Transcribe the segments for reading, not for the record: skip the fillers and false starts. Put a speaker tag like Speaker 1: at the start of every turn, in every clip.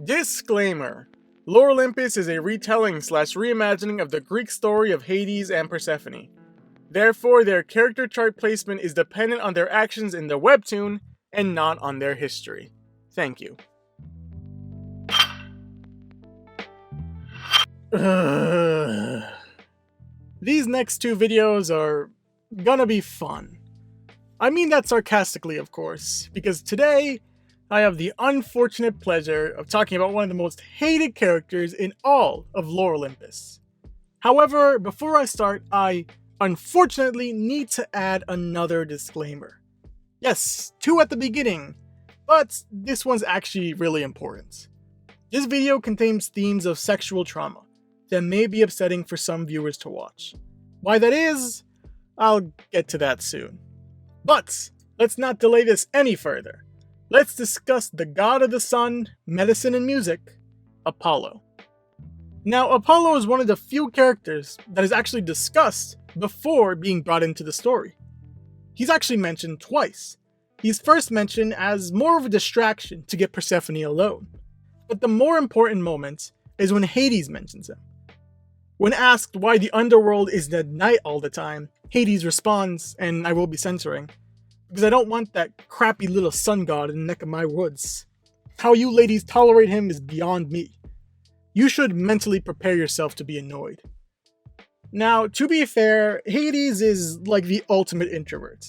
Speaker 1: Disclaimer: Lore Olympus is a retelling slash reimagining of the Greek story of Hades and Persephone. Therefore, their character chart placement is dependent on their actions in the webtoon and not on their history. Thank you. These next two videos are gonna be fun. I mean that sarcastically, of course, because today I have the unfortunate pleasure of talking about one of the most hated characters in all of Lore Olympus. However, before I start, I unfortunately need to add another disclaimer. Yes, two at the beginning, but this one's actually really important. This video contains themes of sexual trauma that may be upsetting for some viewers to watch. Why that is, I'll get to that soon. But let's not delay this any further. Let's discuss the god of the sun, medicine, and music, Apollo. Now, Apollo is one of the few characters that is actually discussed before being brought into the story. He's actually mentioned twice. He's first mentioned as more of a distraction to get Persephone alone. But the more important moment is when Hades mentions him. When asked why the underworld is at night all the time, Hades responds, and I will be censoring, because I don't want that crappy little sun god in the neck of my woods. How you ladies tolerate him is beyond me. You should mentally prepare yourself to be annoyed. Now, to be fair, Hades is like the ultimate introvert.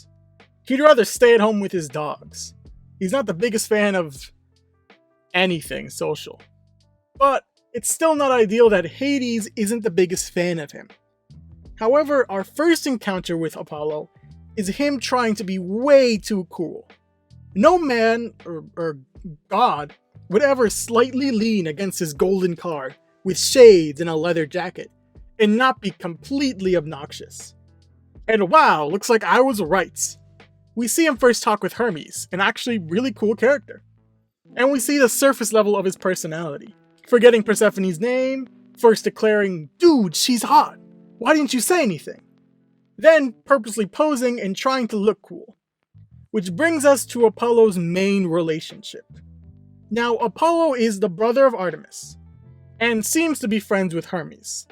Speaker 1: He'd rather stay at home with his dogs. He's not the biggest fan of anything social. But it's still not ideal that Hades isn't the biggest fan of him. However, our first encounter with Apollo is him trying to be way too cool. No man, or god, would ever slightly lean against his golden car with shades and a leather jacket and not be completely obnoxious. And wow, looks like I was right. We see him first talk with Hermes, an actually really cool character. And we see the surface level of his personality. Forgetting Persephone's name, first declaring, "Dude, she's hot. Why didn't you say anything?" Then purposely posing and trying to look cool. Which brings us to Apollo's main relationship. Now, Apollo is the brother of Artemis, and seems to be friends with Hermes.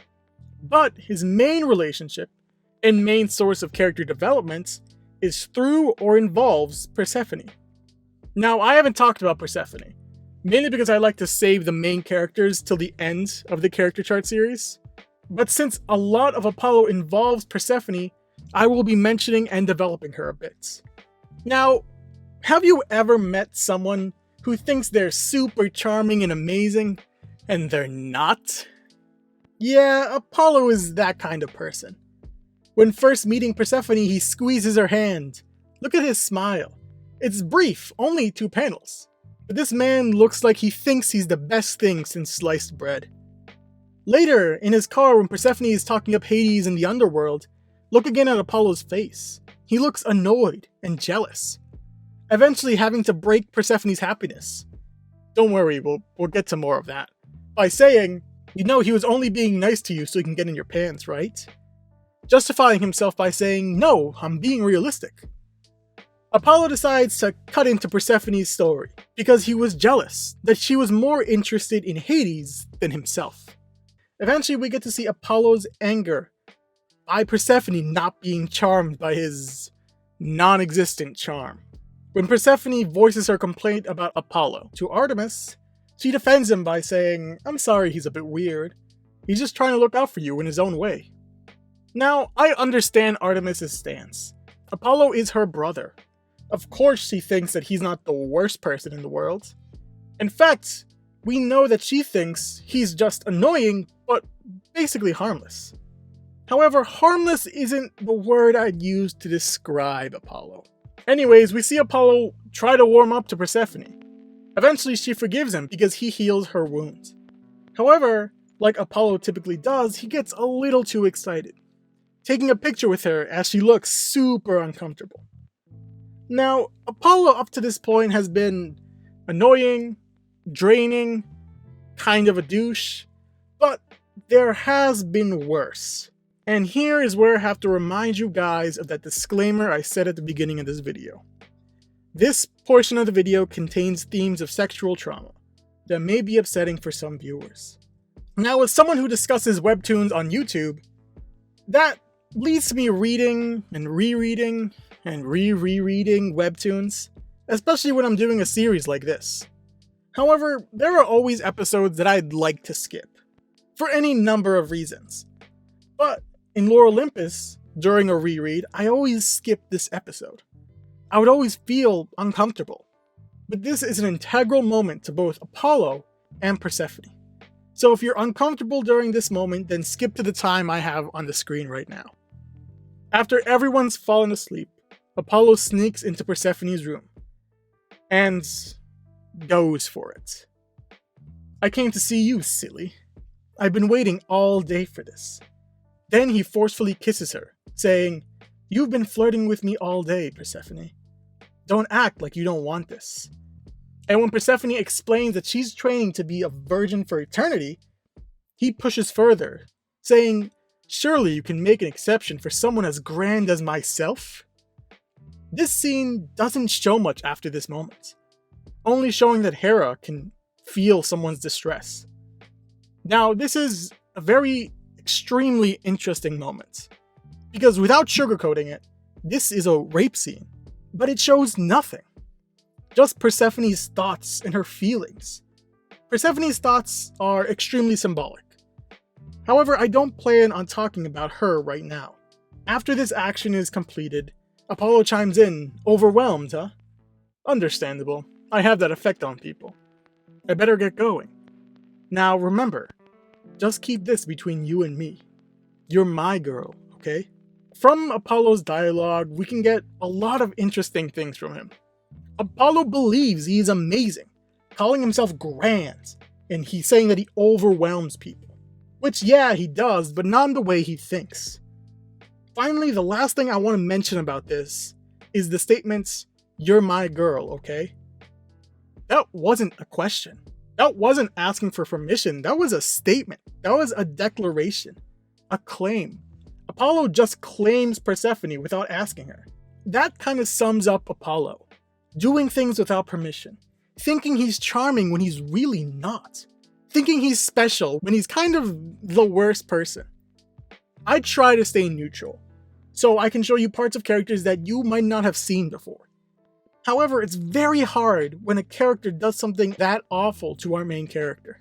Speaker 1: But his main relationship, and main source of character development, is through or involves Persephone. Now, I haven't talked about Persephone, mainly because I like to save the main characters till the end of the character chart series. But since a lot of Apollo involves Persephone, I will be mentioning and developing her a bit. Now, have you ever met someone who thinks they're super charming and amazing, and they're not? Yeah, Apollo is that kind of person. When first meeting Persephone, he squeezes her hand. Look at his smile. It's brief, only 2 panels. But this man looks like he thinks he's the best thing since sliced bread. Later, in his car when Persephone is talking up Hades in the underworld, look again at Apollo's face. He looks annoyed and jealous, eventually having to break Persephone's happiness. Don't worry, we'll get to more of that. By saying, "You know he was only being nice to you so he can get in your pants, right?" Justifying himself by saying, "No, I'm being realistic." Apollo decides to cut into Persephone's story because he was jealous that she was more interested in Hades than himself. Eventually we get to see Apollo's anger by Persephone not being charmed by his non-existent charm. When Persephone voices her complaint about Apollo to Artemis, she defends him by saying, "I'm sorry he's a bit weird. He's just trying to look out for you in his own way." Now, I understand Artemis' stance. Apollo is her brother. Of course she thinks that he's not the worst person in the world. In fact, we know that she thinks he's just annoying, but basically harmless. However, harmless isn't the word I'd use to describe Apollo. Anyways, we see Apollo try to warm up to Persephone. Eventually she forgives him because he heals her wounds. However, like Apollo typically does, he gets a little too excited, taking a picture with her as she looks super uncomfortable. Now, Apollo up to this point has been annoying, draining, kind of a douche, but there has been worse. And here is where I have to remind you guys of that disclaimer I said at the beginning of this video. This portion of the video contains themes of sexual trauma, that may be upsetting for some viewers. Now, as someone who discusses webtoons on YouTube, that leads to me reading and rereading and rereading webtoons, especially when I'm doing a series like this. However, there are always episodes that I'd like to skip, for any number of reasons. But in Lore Olympus, during a reread, I always skip this episode. I would always feel uncomfortable. But this is an integral moment to both Apollo and Persephone. So if you're uncomfortable during this moment, then skip to the time I have on the screen right now. After everyone's fallen asleep, Apollo sneaks into Persephone's room and goes for it. "I came to see you, silly. I've been waiting all day for this." Then he forcefully kisses her, saying, "You've been flirting with me all day, Persephone. Don't act like you don't want this." And when Persephone explains that she's training to be a virgin for eternity, he pushes further, saying, "Surely you can make an exception for someone as grand as myself?" This scene doesn't show much after this moment, only showing that Hera can feel someone's distress. Now, this is a very extremely interesting moment, because without sugarcoating it, this is a rape scene, but it shows nothing. Just Persephone's thoughts and her feelings. Persephone's thoughts are extremely symbolic. However, I don't plan on talking about her right now. After this action is completed, Apollo chimes in, "Overwhelmed, huh? Understandable. I have that effect on people. I better get going. Now remember, just keep this between you and me. You're my girl, okay?" From Apollo's dialogue, we can get a lot of interesting things from him. Apollo believes he is amazing, calling himself grand, and he's saying that he overwhelms people. Which, yeah, he does, but not in the way he thinks. Finally, the last thing I want to mention about this is the statements, "You're my girl, okay?" That wasn't a question. That wasn't asking for permission. That was a statement. That was a declaration. A claim. Apollo just claims Persephone without asking her. That kind of sums up Apollo. Doing things without permission. Thinking he's charming when he's really not. Thinking he's special when he's kind of the worst person. I try to stay neutral, so I can show you parts of characters that you might not have seen before. However, it's very hard when a character does something that awful to our main character.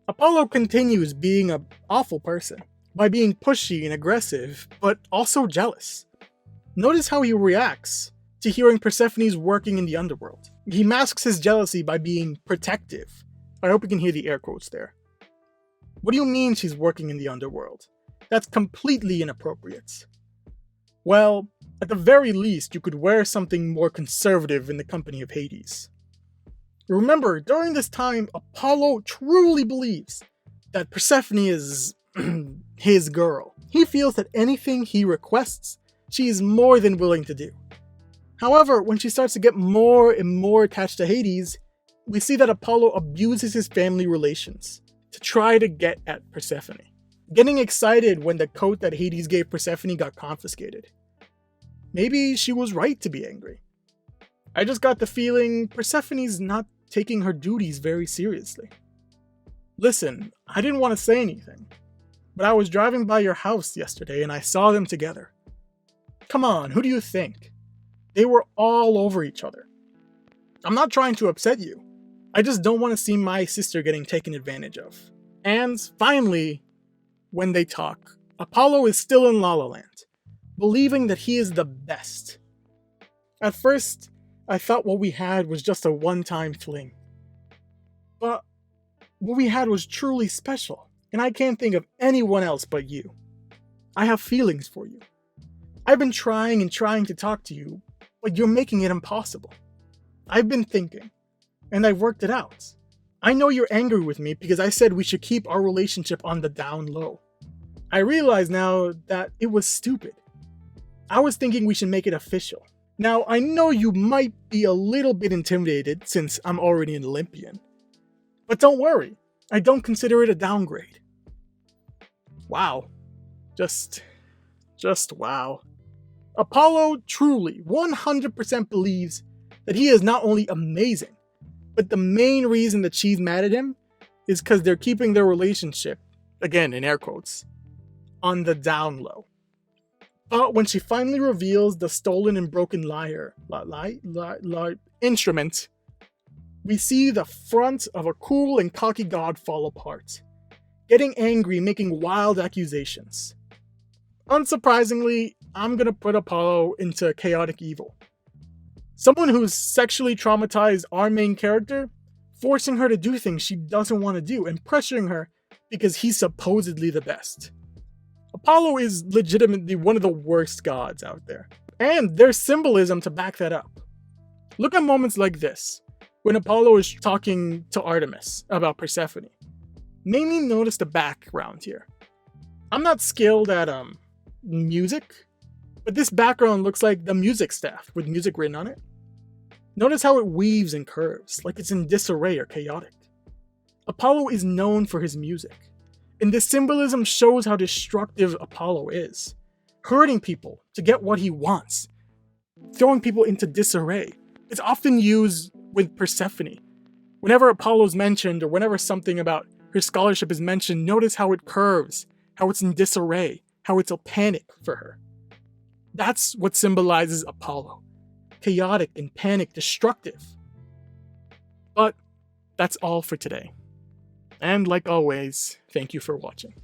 Speaker 1: Apollo continues being an awful person by being pushy and aggressive, but also jealous. Notice how he reacts to hearing Persephone's working in the underworld. He masks his jealousy by being protective. I hope you can hear the air quotes there. What do you mean she's working in the underworld? That's completely inappropriate. Well, at the very least, you could wear something more conservative in the company of Hades. Remember, during this time, Apollo truly believes that Persephone is his girl. He feels that anything he requests, she is more than willing to do. However, when she starts to get more and more attached to Hades, we see that Apollo abuses his family relations to try to get at Persephone, getting excited when the coat that Hades gave Persephone got confiscated. Maybe she was right to be angry. I just got the feeling Persephone's not taking her duties very seriously. Listen, I didn't want to say anything, but I was driving by your house yesterday and I saw them together. Come on, who do you think? They were all over each other. I'm not trying to upset you. I just don't want to see my sister getting taken advantage of. And finally, when they talk, Apollo is still in La La Land, believing that he is the best. At first, I thought what we had was just a one-time fling. But what we had was truly special, and I can't think of anyone else but you. I have feelings for you. I've been trying and trying to talk to you, but you're making it impossible. I've been thinking, and I've worked it out. I know you're angry with me because I said we should keep our relationship on the down low. I realize now that it was stupid. I was thinking we should make it official. Now, I know you might be a little bit intimidated since I'm already an Olympian. But don't worry, I don't consider it a downgrade. Wow. Just wow. Apollo truly 100% believes that he is not only amazing, But the main reason that she's mad at him is because they're keeping their relationship, again in air quotes, on the down low. But when she finally reveals the stolen and broken lyre instrument, we see the front of a cool and cocky god fall apart, getting angry, making wild accusations. Unsurprisingly, I'm gonna put Apollo into chaotic evil. Someone who's sexually traumatized our main character, forcing her to do things she doesn't want to do and pressuring her because he's supposedly the best. Apollo is legitimately one of the worst gods out there, and there's symbolism to back that up. Look at moments like this, when Apollo is talking to Artemis about Persephone. Mainly notice the background here. I'm not skilled at music, but this background looks like the music staff with music written on it. Notice how it weaves and curves, like it's in disarray or chaotic. Apollo is known for his music, and this symbolism shows how destructive Apollo is, hurting people to get what he wants, throwing people into disarray. It's often used with Persephone. Whenever Apollo's mentioned, or whenever something about her scholarship is mentioned, notice how it curves, how it's in disarray, how it's a panic for her. That's what symbolizes Apollo. Chaotic and panic, destructive. But that's all for today. And like always, thank you for watching.